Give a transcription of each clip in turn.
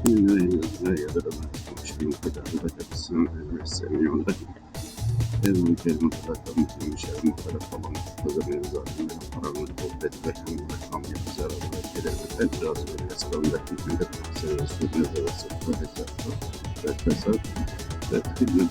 بسم الله الرحمن الرحيم كده بدأ السماء السميع العليم إذ كلمة ذكر مثل مشاء مختلف الله مختلف من الظالمين الحرام والبوبة بحمد الحرام يحزار وكذا الأجراس والأسباب التي تندب حسن الأسود نزل السفر فكسر فكلمة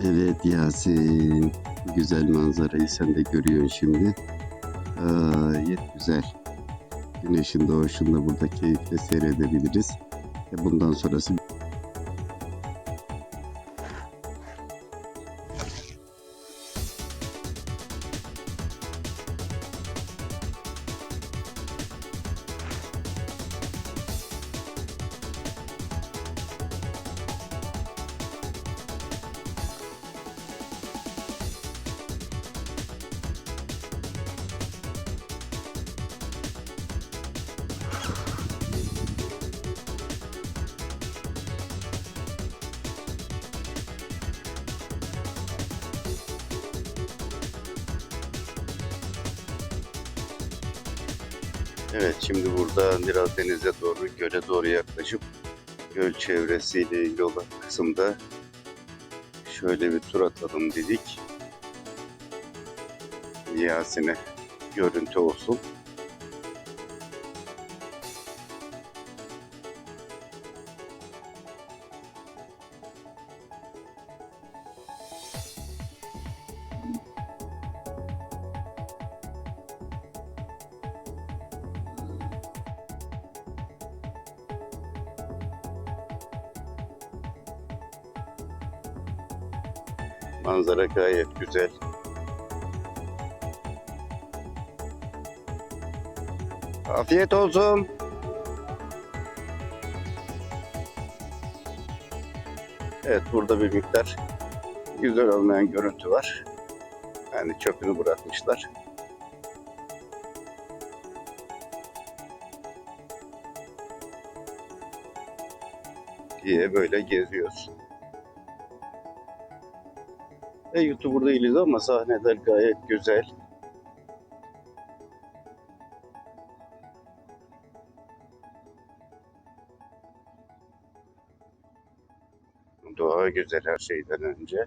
Evet Yasin, güzel manzarayı sen de görüyorsun şimdi. Gayet güzel. Güneşin doğuşunu da burada keyifle seyredebiliriz. Bundan sonrası evet, şimdi burada biraz denize doğru, göle doğru yaklaşıp göl çevresiyle ilgili olan kısımda şöyle bir tur atalım dedik. Yasin'e görüntü olsun. Manzara gayet güzel. Afiyet olsun. Evet, burada bir miktar güzel olmayan görüntü var. Yani çöpünü bırakmışlar. Diye böyle geziyoruz. YouTuber değiliz ama sahneler gayet güzel. Doğa güzel her şeyden önce.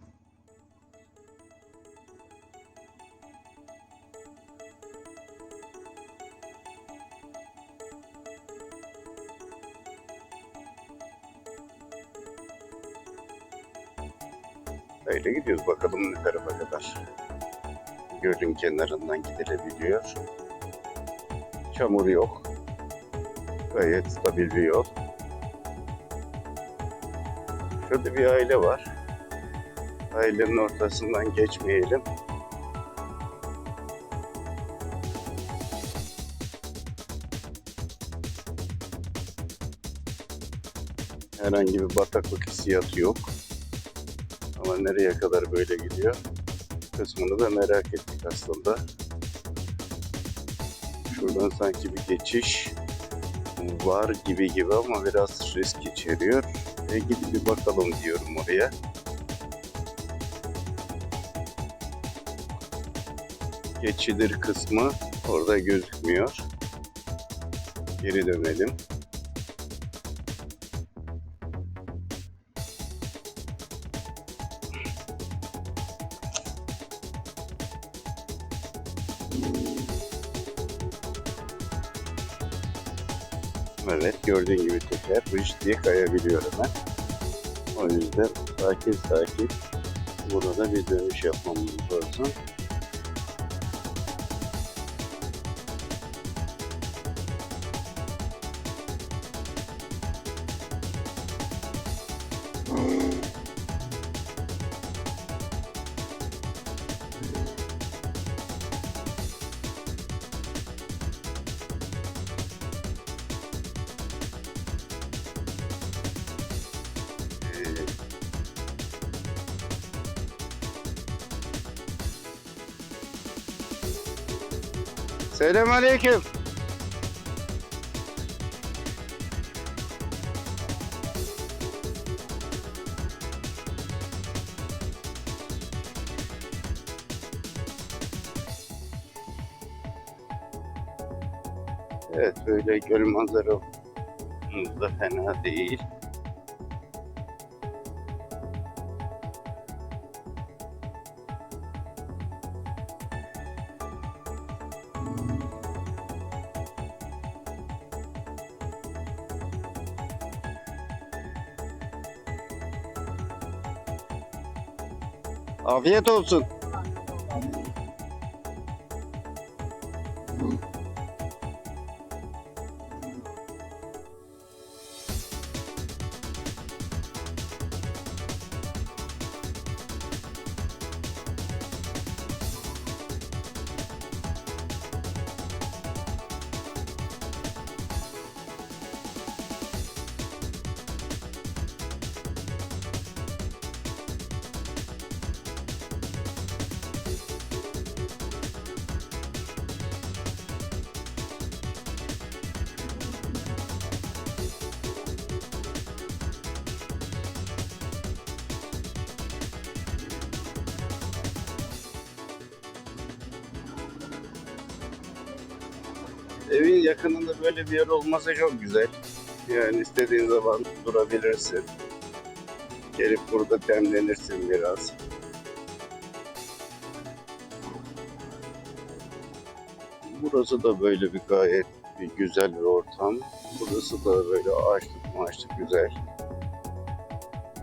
Öyle gidiyoruz, bakalım ne tarafa kadar. Gölün kenarından gidilebiliyor. Çamur yok. Gayet stabil bir yol. Şurada bir aile var. Ailenin ortasından geçmeyelim. Herhangi bir bataklık hissiyatı yok. Ama nereye kadar böyle gidiyor kısmını da merak ettik aslında. Şuradan sanki bir geçiş var gibi ama biraz risk içeriyor. Gidip bir bakalım diyorum oraya. Geçilir kısmı orada gözükmüyor. Geri dönelim. Evet, gördüğün gibi teker hış diye kayabiliyor hemen. O yüzden sakin sakin burada bir dönüş yapmamız lazım. Selamünaleyküm. Evet, böyle göl manzaramız da fena değil. Afiyet olsun. Evin yakınında böyle bir yer olması çok güzel. Yani istediğin zaman durabilirsin. Gelip burada demlenirsin biraz. Burası da böyle bir gayet bir güzel bir ortam. Burası da böyle ağaçlık maaşlık güzel.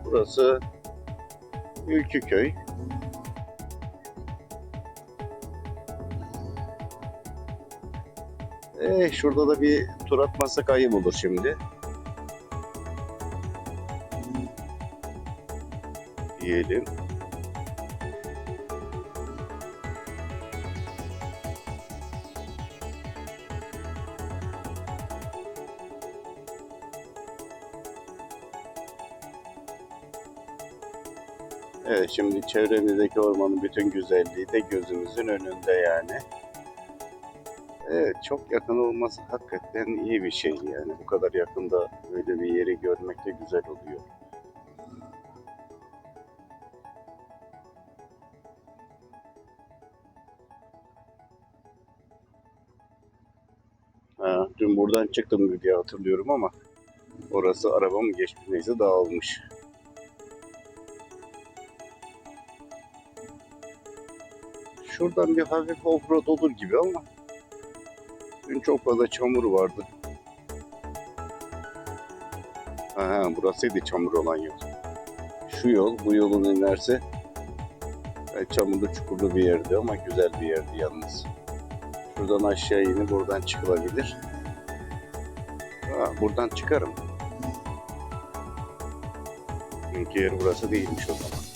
Burası Ülküköy. Şurada da bir tur atmasak ayıp olur şimdi. Diyelim. Evet, şimdi çevremizdeki ormanın bütün güzelliği de gözümüzün önünde yani. Evet, çok yakın olması hakikaten iyi bir şey yani. Bu kadar yakında böyle bir yeri görmek de güzel oluyor. Dün buradan çıktım diye hatırlıyorum ama orası arabam geçmiş, neyse dağılmış. Şuradan bir hafif offroad olur gibi ama dün çok fazla çamur vardı. Burasıydı çamur olan yol. Şu yol, bu yolun inerse çamurlu çukurlu bir yerdi ama güzel bir yerdi yalnız. Şuradan aşağı inip buradan çıkılabilir. Buradan çıkarım. Çünkü yer burası değilmiş o zaman.